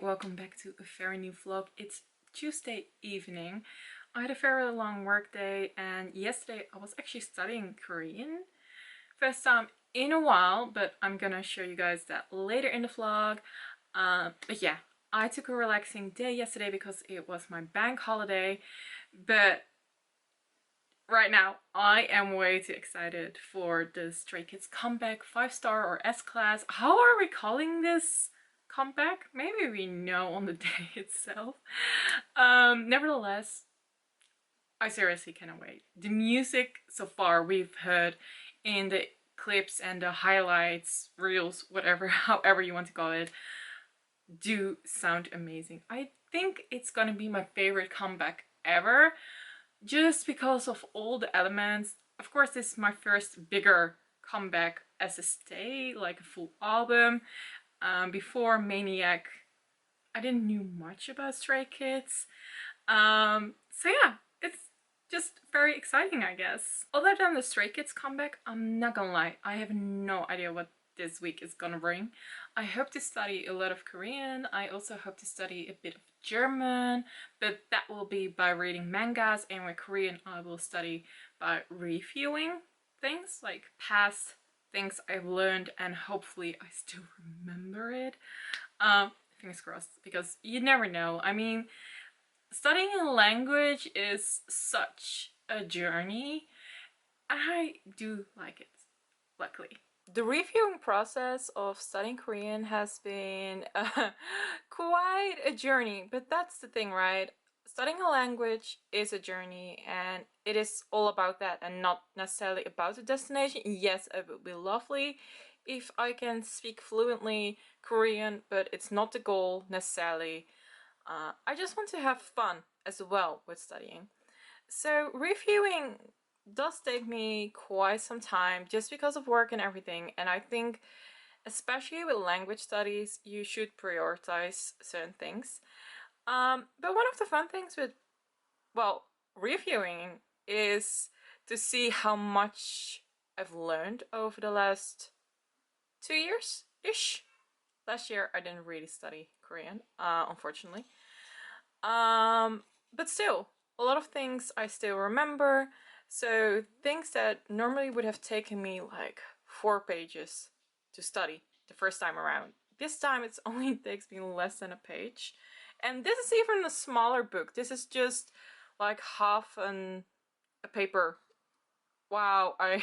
Welcome back to a very new vlog. It's Tuesday evening. I had a very long work day and yesterday I was actually studying Korean. First time in a while, but I'm gonna show you guys that later in the vlog. But yeah, I took a relaxing day yesterday because it was my bank holiday. But right now I am way too excited for the Stray Kids comeback 5-star or S-class. How are we calling this comeback? Maybe we know on the day itself. Nevertheless, I seriously cannot wait. The music so far we've heard in the clips and the highlights, reels, whatever, however you want to call it, do sound amazing. I think it's gonna be my favorite comeback ever, just because of all the elements. Of course, this is my first bigger comeback as a stay, like a full album. Before Maniac, I didn't knew much about Stray Kids. So yeah, it's just very exciting, I guess. Other than the Stray Kids comeback, I'm not gonna lie, I have no idea what this week is gonna bring. I hope to study a lot of Korean. I also hope to study a bit of German, but that will be by reading mangas, and with Korean I will study by reviewing things, like past things I've learned, and hopefully I still remember it. Fingers crossed, because you never know. I mean, studying a language is such a journey. I do like it, luckily. The reviewing process of studying Korean has been quite a journey, but that's the thing, right? Studying a language is a journey and it is all about that and not necessarily about the destination. Yes, it would be lovely if I can speak fluently Korean, but it's not the goal necessarily. I just want to have fun as well with studying. So reviewing does take me quite some time just because of work and everything, and I think especially with language studies you should prioritize certain things. But one of the fun things with, well, reviewing is to see how much I've learned over the last 2 years-ish. Last year I didn't really study Korean, unfortunately. But still, a lot of things I still remember. So things that normally would have taken me like 4 pages to study the first time around, this time it only takes me less than a page. And this is even a smaller book. This is just like half a paper. Wow, I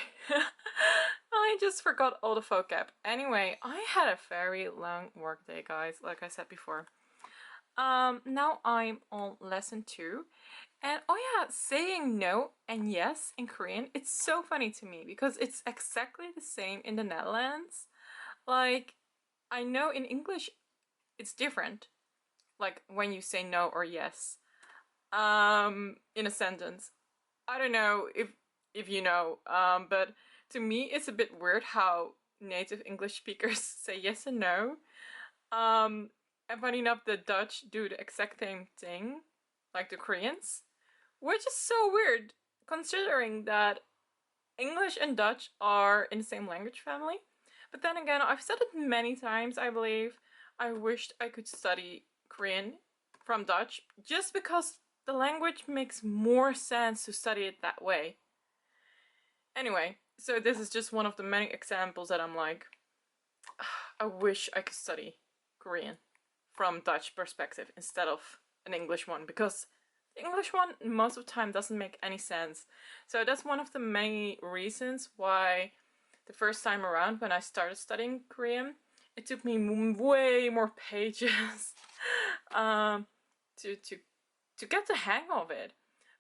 I just forgot all the vocab. Anyway, I had a very long work day, guys, like I said before. Now I'm on lesson 2. And oh yeah, saying no and yes in Korean, it's so funny to me because it's exactly the same in the Netherlands. Like, I know in English it's different, like when you say no or yes in a sentence. I don't know if you know, but to me it's a bit weird how native English speakers say yes and no. And funny enough, the Dutch do the exact same thing, like the Koreans, which is so weird considering that English and Dutch are in the same language family. But then again, I've said it many times, I believe, I wished I could study Korean from Dutch just because the language makes more sense to study it that way. Anyway, so this is just one of the many examples that I'm like, I wish I could study Korean from Dutch perspective instead of an English one, because the English one most of the time doesn't make any sense. So that's one of the many reasons why the first time around when I started studying Korean, it took me way more pages to get the hang of it.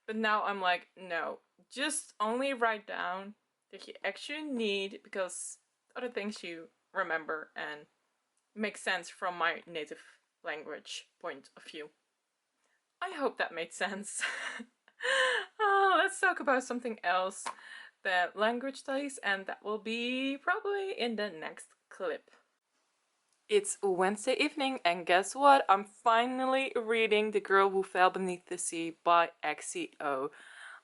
But now I'm like, no, just only write down that you actually need, because other things you remember and make sense from my native language point of view. I hope that made sense. Let's talk about something else than language studies, and that will be probably in the next clip. It's Wednesday evening, and guess what? I'm finally reading The Girl Who Fell Beneath the Sea by XCO.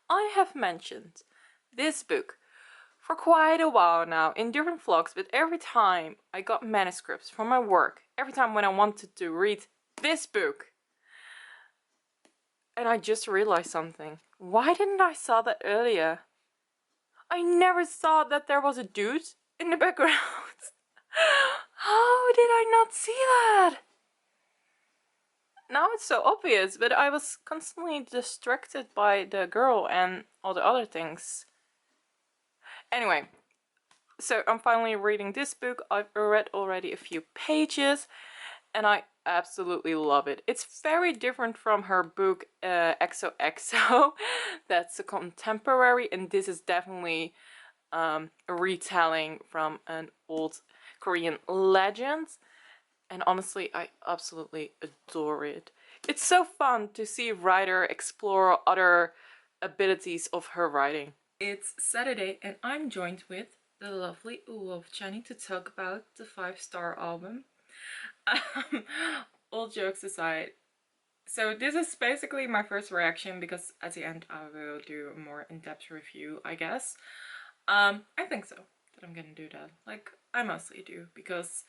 I have mentioned this book for quite a while now in different vlogs, but every time I got manuscripts from my work, every time when I wanted to read this book. And I just realized something. Why didn't I saw that earlier? I never saw that there was a dude in the background. How did I not see that? Now it's so obvious, but I was constantly distracted by the girl and all the other things. Anyway, so I'm finally reading this book. I've read already a few pages and I absolutely love it. It's very different from her book XOXO. That's a contemporary, and this is definitely a retelling from an old Korean legend. And honestly, I absolutely adore it. It's so fun to see a writer explore other abilities of her writing. It's Saturday and I'm joined with the lovely Wolf Jenny to talk about the 5-star album. All jokes aside, so this is basically my first reaction because at the end I will do a more in-depth review, I guess. I think so, that I'm gonna do that. Like, I mostly do, because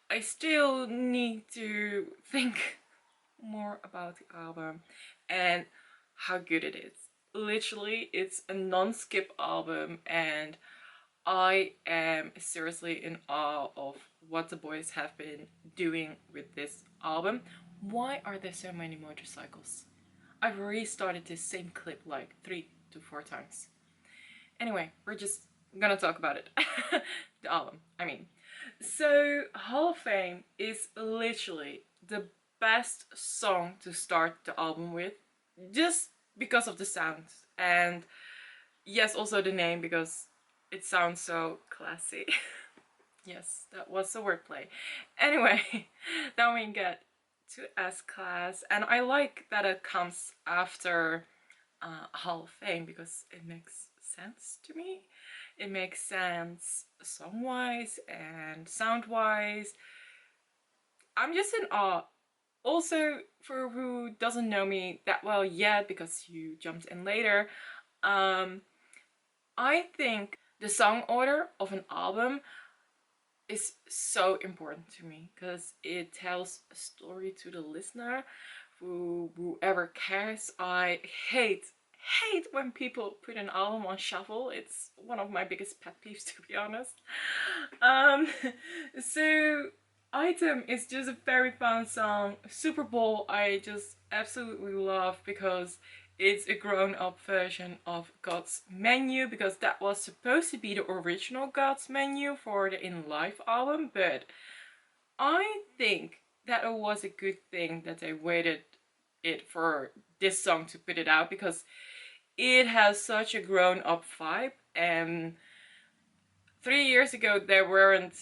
I still need to think more about the album and how good it is. Literally, it's a non-skip album and I am seriously in awe of what the boys have been doing with this album. Why are there so many motorcycles? I've restarted this same clip like 3 to 4 times. Anyway, we're just gonna talk about it. The album, I mean. So, Hall of Fame is literally the best song to start the album with, just because of the sound. And yes, also the name, because it sounds so classy. Yes, that was a wordplay. Anyway, then we get to S-Class, and I like that it comes after Hall of Fame because it makes sense to me. It makes sense song-wise and sound-wise. I'm just in awe. Also, for who doesn't know me that well yet because you jumped in later, I think the song order of an album is so important to me because it tells a story to the listener. Whoever cares. I hate when people put an album on shuffle. It's one of my biggest pet peeves, to be honest. So Item is just a very fun song. Super Bowl I just absolutely love because it's a grown-up version of God's Menu, because that was supposed to be the original God's Menu for the In Life album, but I think that it was a good thing that they waited it for this song to put it out, because it has such a grown-up vibe, and 3 years ago they weren't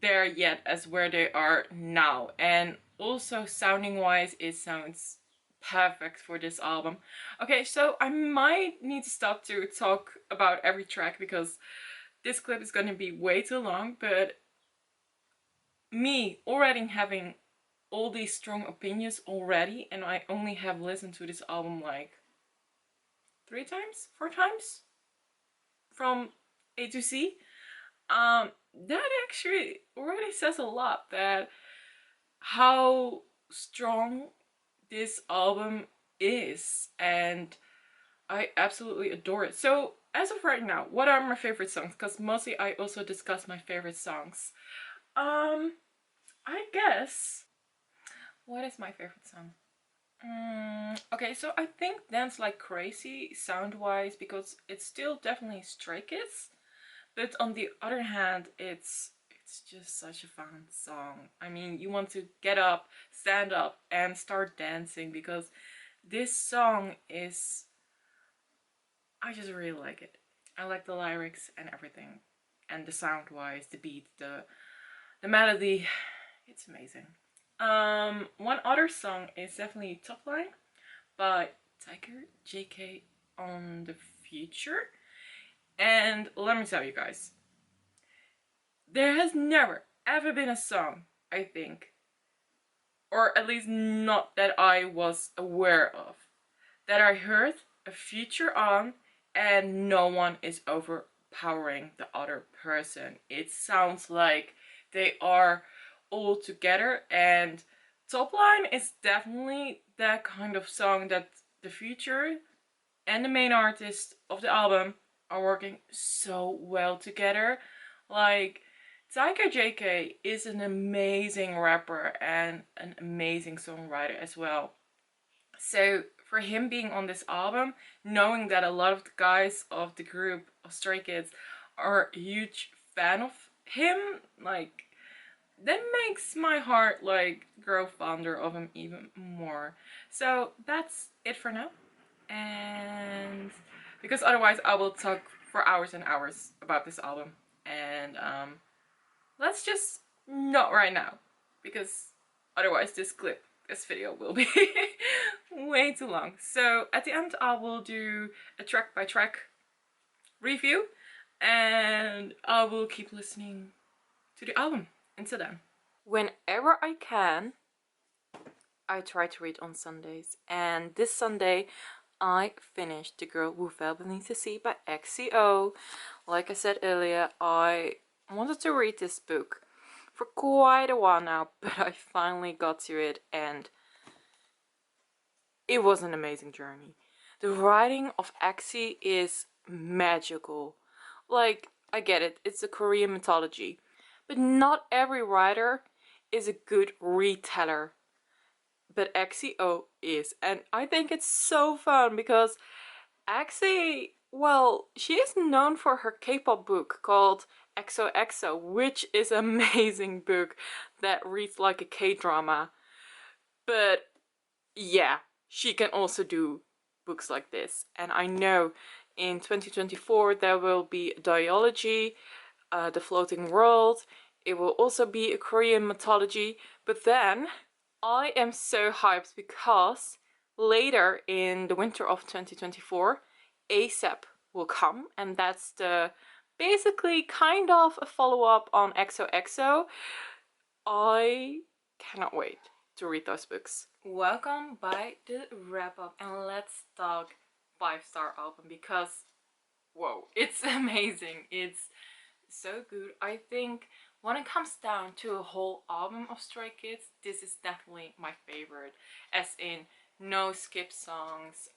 there yet as where they are now, and also sounding wise it sounds perfect for this album. Okay, so I might need to stop to talk about every track because this clip is gonna be way too long, but me already having all these strong opinions already, and I only have listened to this album like 3 times, 4 times from A to C. That actually already says a lot, that how strong this album is, and I absolutely adore it. So as of right now, what are my favorite songs? Because mostly I also discuss my favorite songs. I guess, what is my favorite song? Okay, so I think Dance Like Crazy sound-wise, because it's still definitely Stray Kids, but on the other hand, it's just such a fun song. I mean, you want to get up, stand up, and start dancing, because this song is, I just really like it. I like the lyrics and everything, and the sound-wise, the beat, the melody, it's amazing. One other song is definitely Top Line by Tiger JK on the Future. And let me tell you guys, there has never ever been a song, I think, or at least not that I was aware of, that I heard a feature on and no one is overpowering the other person. It sounds like they are all together and Top Line is definitely that kind of song that the feature and the main artist of the album are working so well together. Like, Taika JK is an amazing rapper and an amazing songwriter as well. So for him being on this album, knowing that a lot of the guys of the group of Stray Kids are a huge fan of him, like, that makes my heart like grow fonder of him even more. So that's it for now. And because otherwise I will talk for hours and hours about this album. And let's just not right now, because otherwise this video will be way too long. So at the end I will do a track by track review, and I will keep listening to the album until then. Whenever I can, I try to read on Sundays, and this Sunday I finished The Girl Who Fell Beneath the Sea by XCO. Like I said earlier, I wanted to read this book for quite a while now, but I finally got to it, and it was an amazing journey. The writing of Axie is magical. Like, I get it, it's a Korean mythology, but not every writer is a good reteller. But XCO is, and I think it's so fun because Axie, well, she is known for her K-pop book called XOXO, which is an amazing book that reads like a K-drama. But yeah, she can also do books like this. And I know in 2024 there will be a duology, The Floating World. It will also be a Korean mythology. But then I am so hyped because later in the winter of 2024, ASAP will come, and that's the basically kind of a follow-up on XOXO. I cannot wait to read those books. Welcome by the wrap-up, and let's talk 5-star album because whoa, it's amazing. It's so good. I think when it comes down to a whole album of Stray Kids, this is definitely my favorite, as in no skip songs.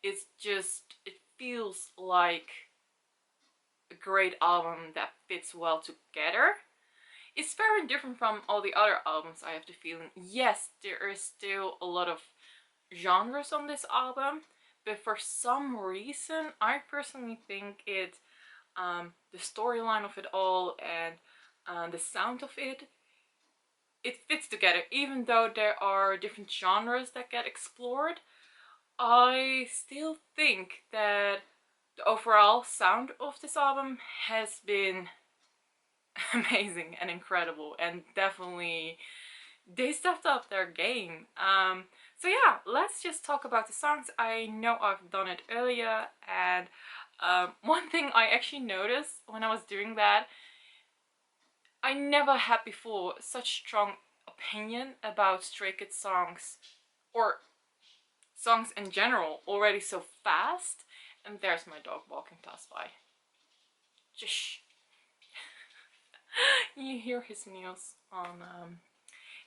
It's just, it feels like a great album that fits well together. It's very different from all the other albums, I have the feeling. Yes, there is still a lot of genres on this album, but for some reason I personally think the storyline of it all and the sound of it, it fits together. Even though there are different genres that get explored, I still think that the overall sound of this album has been amazing and incredible, and definitely they stepped up their game. So yeah, let's just talk about the songs. I know I've done it earlier, and one thing I actually noticed when I was doing that, I never had before such strong opinion about Stray Kids songs, or songs in general, already so fast. And there's my dog walking past by. Just you hear his meows on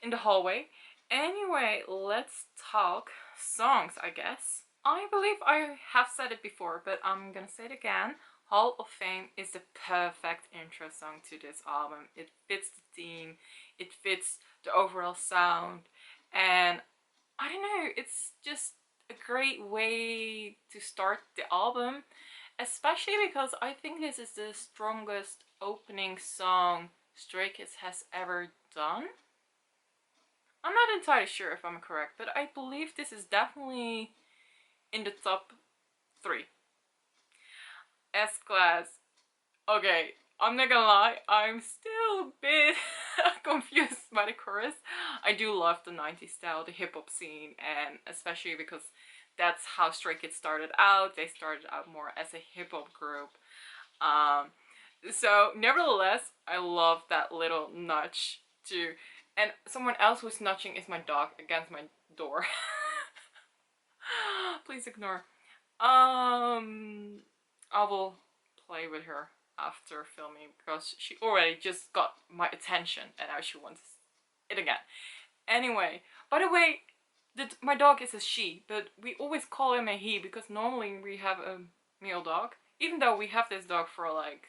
in the hallway. Anyway, let's talk songs, I guess. I believe I have said it before, but I'm gonna say it again. Hall of Fame is the perfect intro song to this album. It fits the theme, it fits the overall sound, and I don't know, it's just a great way to start the album, especially because I think this is the strongest opening song Stray Kids has ever done. I'm not entirely sure if I'm correct, but I believe this is definitely in the top 3. S-Class. Okay, I'm not gonna lie, I'm still a bit confused by the chorus. I do love the 90s style, the hip-hop scene, and especially because that's how Stray Kids started out. They started out more as a hip-hop group. So nevertheless, I love that little nudge too. And someone else who's nudging is my dog against my door. Please ignore. I will play with her after filming because she already just got my attention and now she wants it again. Anyway, by the way, my dog is a she, but we always call him a he because normally we have a male dog. Even though we have this dog for like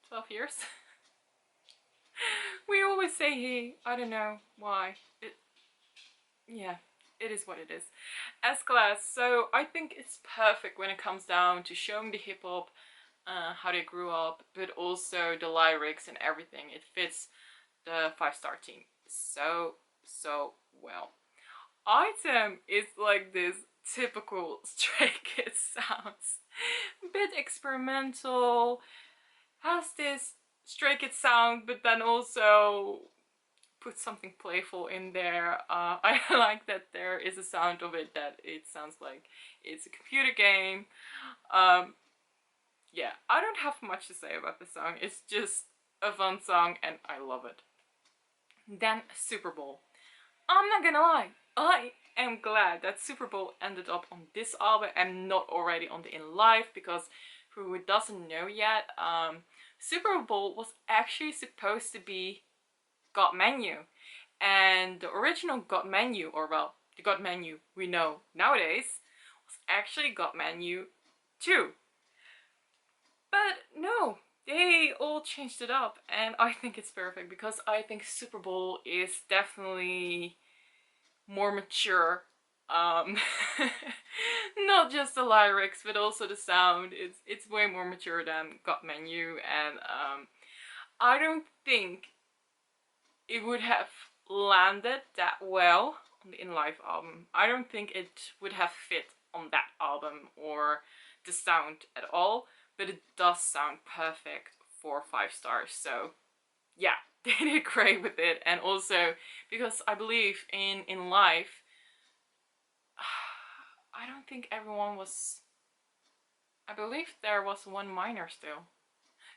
12 years. We always say he. I don't know why. Yeah, it is what it is. S-Class, so I think it's perfect when it comes down to showing the hip hop, how they grew up, but also the lyrics and everything. It fits the 5-star team so well. Item is like this typical Stray Kids sounds. A bit experimental, has this Stray Kids sound, but then also put something playful in there. I like that there is a sound of it that it sounds like it's a computer game. Yeah, I don't have much to say about the song. It's just a fun song and I love it. Then Super Bowl. I'm not gonna lie, I am glad that Super Bowl ended up on this album and not already on the In Life, because for who doesn't know yet, Super Bowl was actually supposed to be God Menu. And the original God Menu, or well, the God Menu we know nowadays, was actually God Menu 2. But no, they all changed it up, and I think it's perfect because I think Super Bowl is definitely more mature. Not just the lyrics, but also the sound. It's way more mature than God Menu, and I don't think it would have landed that well on the In Life album. I don't think it would have fit on that album or the sound at all, but it does sound perfect for 5 stars. So yeah, they did great with it. And also because I believe in Life, I don't think everyone was, I believe there was one minor still.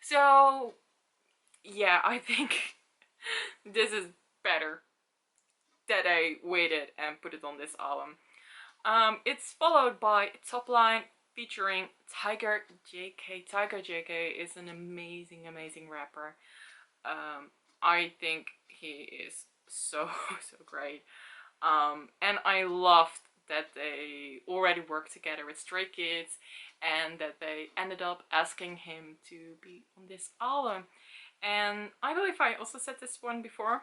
So yeah, I think this is better that I waited and put it on this album. It's followed by Top Line featuring Tiger JK. Tiger JK is an amazing, amazing rapper. I think he is so, so great. And I loved that they already worked together with Stray Kids and that they ended up asking him to be on this album. And I believe I also said this one before,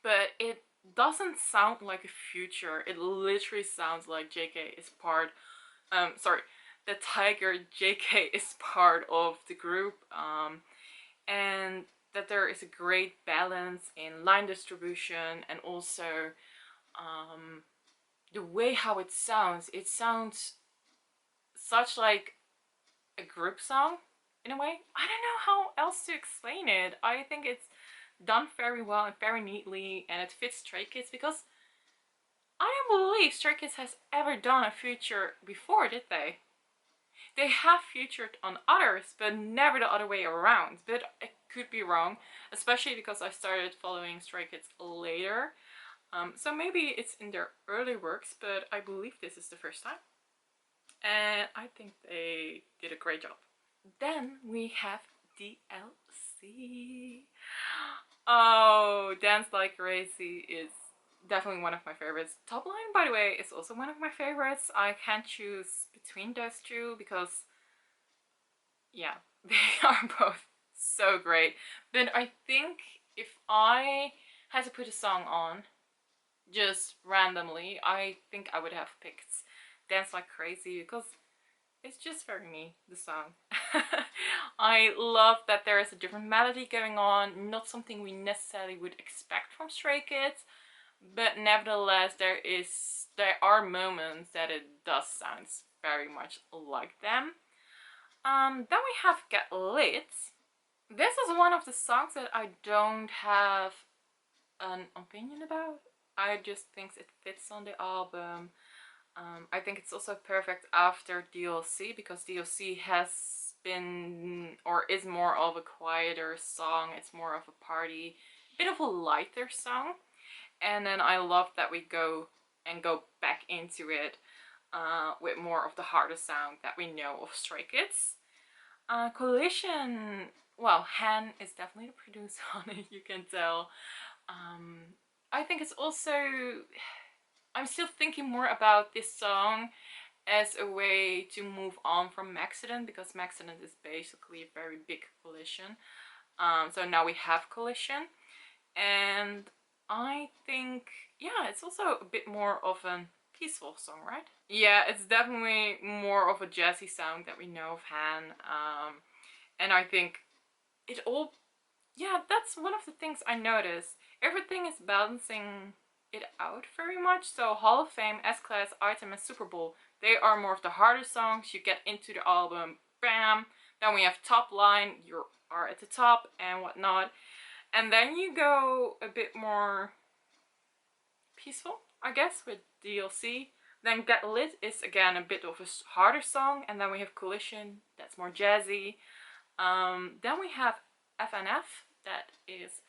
but it doesn't sound like a future. It literally sounds like JK is part, sorry, the Tiger JK is part of the group, and that there is a great balance in line distribution and also the way how it sounds such like a group song in a way. I don't know how else to explain it. I think it's done very well and very neatly, and it fits Stray Kids because I don't believe Stray Kids has ever done a feature before, did they? They have featured on others, but never the other way around. But I could be wrong, especially because I started following Stray Kids later. So maybe it's in their early works, but I believe this is the first time. And I think they did a great job. Then we have DLC. Oh, Dance Like Crazy is definitely one of my favorites. Top Line, by the way, is also one of my favorites. I can't choose between those two because, yeah, they are both so great. But I think if I had to put a song on, just randomly, I think I would have picked Dance Like Crazy because it's just very me, the song. I love that there is a different melody going on, not something we necessarily would expect from Stray Kids, but nevertheless there are moments that it does sound very much like them. Then we have Get Lit. This is one of the songs that I don't have an opinion about. I just think it fits on the album. I think it's also perfect after DLC because DLC has been or is more of a quieter song. It's more of a party, bit of a lighter song. And then I love that we go back into it with more of the harder sound that we know of Stray Kids. Collision, well, Han is definitely the producer on it, you can tell. I think it's also, I'm still thinking more about this song as a way to move on from Accident, because Accident is basically a very big collision. So now we have Collision, and I think, yeah, it's also a bit more of a peaceful song, right? Yeah, it's definitely more of a jazzy sound that we know of Han, and I think it all, yeah, that's one of the things I noticed. Everything is balancing it out very much. So Hall of Fame, S-Class, Item, and Super Bowl, they are more of the harder songs. You get into the album, bam. Then we have Top Line, you are at the top and whatnot. And then you go a bit more peaceful, I guess, with DLC. Then Get Lit is again a bit of a harder song. And then we have Collision, that's more jazzy. Then we have FNF, that is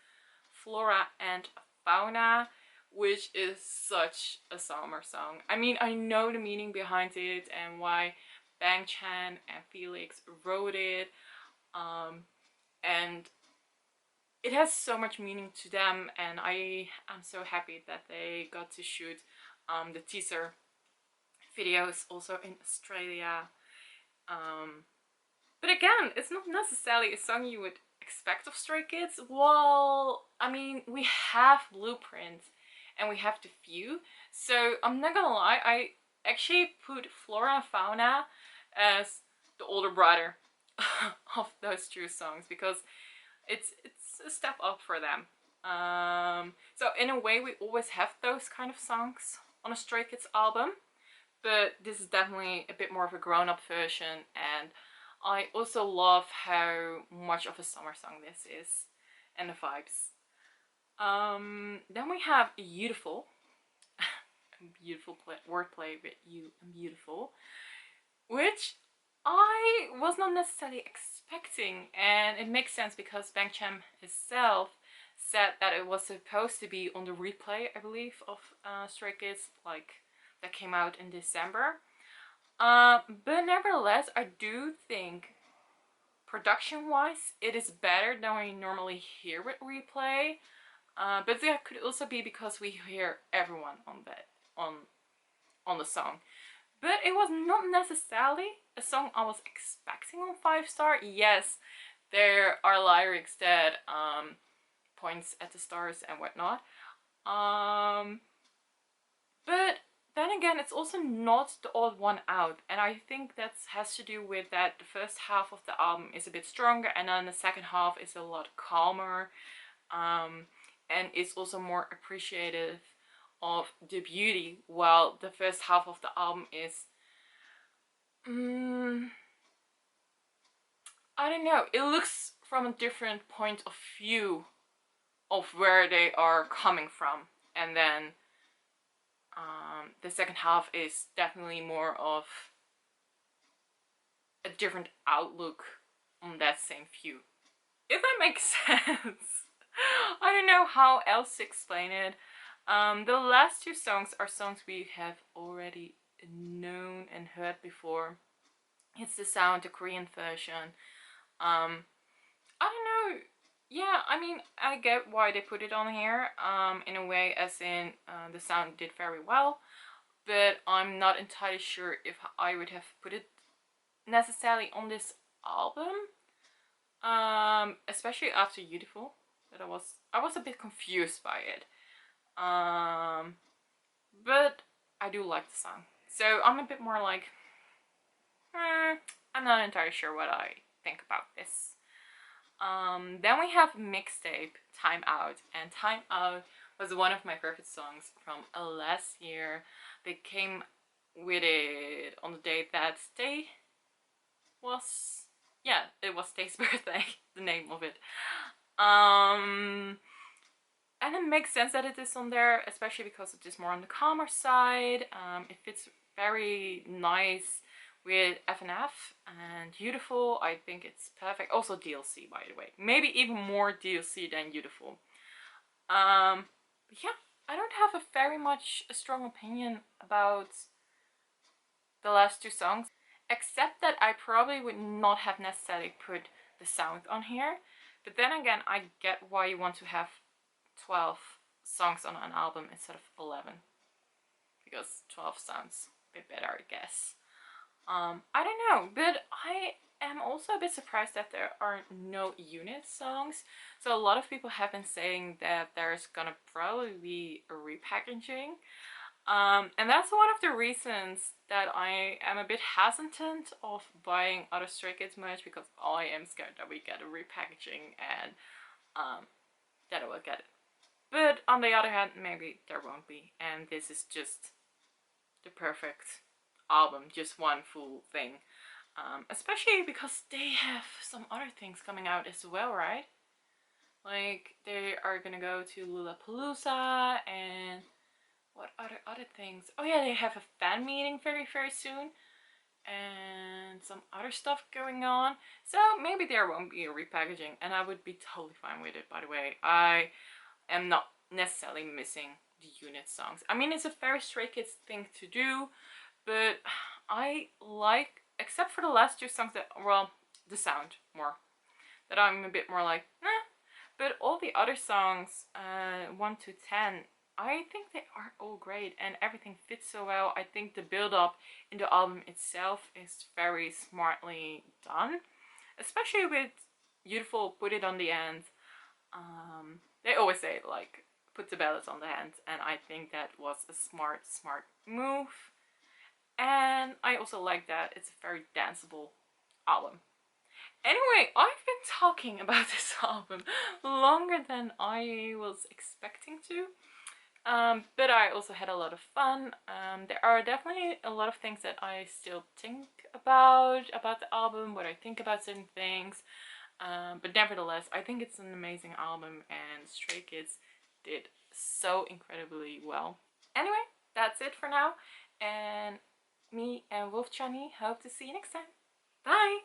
Flora and Fauna, which is such a summer song. I mean, I know the meaning behind it and why Bang Chan and Felix wrote it, and it has so much meaning to them, and I am so happy that they got to shoot the teaser videos also in Australia. But again, it's not necessarily a song you would expect of Stray Kids. Well, I mean, we have Blueprint and we have The Few, so I'm not gonna lie, I actually put Flora and Fauna as the older brother of those two songs, because it's a step up for them. So in a way, we always have those kind of songs on a Stray Kids album, but this is definitely a bit more of a grown-up version, and I also love how much of a summer song this is and the vibes. Then we have Beautiful. Beautiful wordplay with you and beautiful, which I was not necessarily expecting, and it makes sense because Bang Chan himself said that it was supposed to be on the replay, I believe, of Stray Kids, like that came out in December. But nevertheless, I do think production-wise, it is better than we normally hear with replay. But that could also be because we hear everyone on the song. But it was not necessarily a song I was expecting on 5-star. Yes, there are lyrics that points at the stars and whatnot. But then again, it's also not the odd one out, and I think that has to do with that the first half of the album is a bit stronger, and then the second half is a lot calmer, and is also more appreciative of the beauty, while the first half of the album is, I don't know, it looks from a different point of view of where they are coming from, and then the second half is definitely more of a different outlook on that same view. If that makes sense. I don't know how else to explain it. The last two songs are songs we have already known and heard before. It's the Sound, the Korean version. I don't know. Yeah, I mean, I get why they put it on here, in a way, as in the sound did very well, but I'm not entirely sure if I would have put it necessarily on this album, especially after Beautiful, that I was a bit confused by it, but I do like the song, so I'm a bit more like, I'm not entirely sure what I think about this. Then we have Mixtape, Time Out, and Time Out was one of my favorite songs from last year. They came with it on the date that Stay was, yeah, it was Stay's birthday, the name of it. And it makes sense that it is on there, especially because it is more on the calmer side. It fits very nice with FNF and Beautiful. I think it's perfect. Also DLC, by the way. Maybe even more DLC than Beautiful. But yeah, I don't have a very much a strong opinion about the last two songs, except that I probably would not have necessarily put the sound on here. But then again, I get why you want to have 12 songs on an album instead of 11, because 12 sounds a bit better, I guess. I don't know, but I am also a bit surprised that there are no unit songs. So a lot of people have been saying that there's gonna probably be a repackaging. And that's one of the reasons that I am a bit hesitant of buying other Stray Kids merch, because I am scared that we get a repackaging and that I will get it. But on the other hand, maybe there won't be, and this is just the perfect album, just one full thing. Especially because they have some other things coming out as well, right? Like, they are gonna go to Lollapalooza, and what other things? Oh yeah, they have a fan meeting very soon, and some other stuff going on. So maybe there won't be a repackaging, and I would be totally fine with it, by the way. I am not necessarily missing the unit songs. I mean, it's a very Stray Kids thing to do, but I like, except for the last two songs that, well, the sound more, that I'm a bit more like, nah. But all the other songs, 1 to 10, I think they are all great and everything fits so well. I think the build up in the album itself is very smartly done, especially with Beautiful Put It on the End. They always say, like, put the ballads on the end, and I think that was a smart move. And I also like that it's a very danceable album. Anyway, I've been talking about this album longer than I was expecting to. But I also had a lot of fun. There are definitely a lot of things that I still think about the album, what I think about certain things. But nevertheless, I think it's an amazing album, and Stray Kids did so incredibly well. Anyway, that's it for now. And me and Wolf Johnny hope to see you next time. Bye!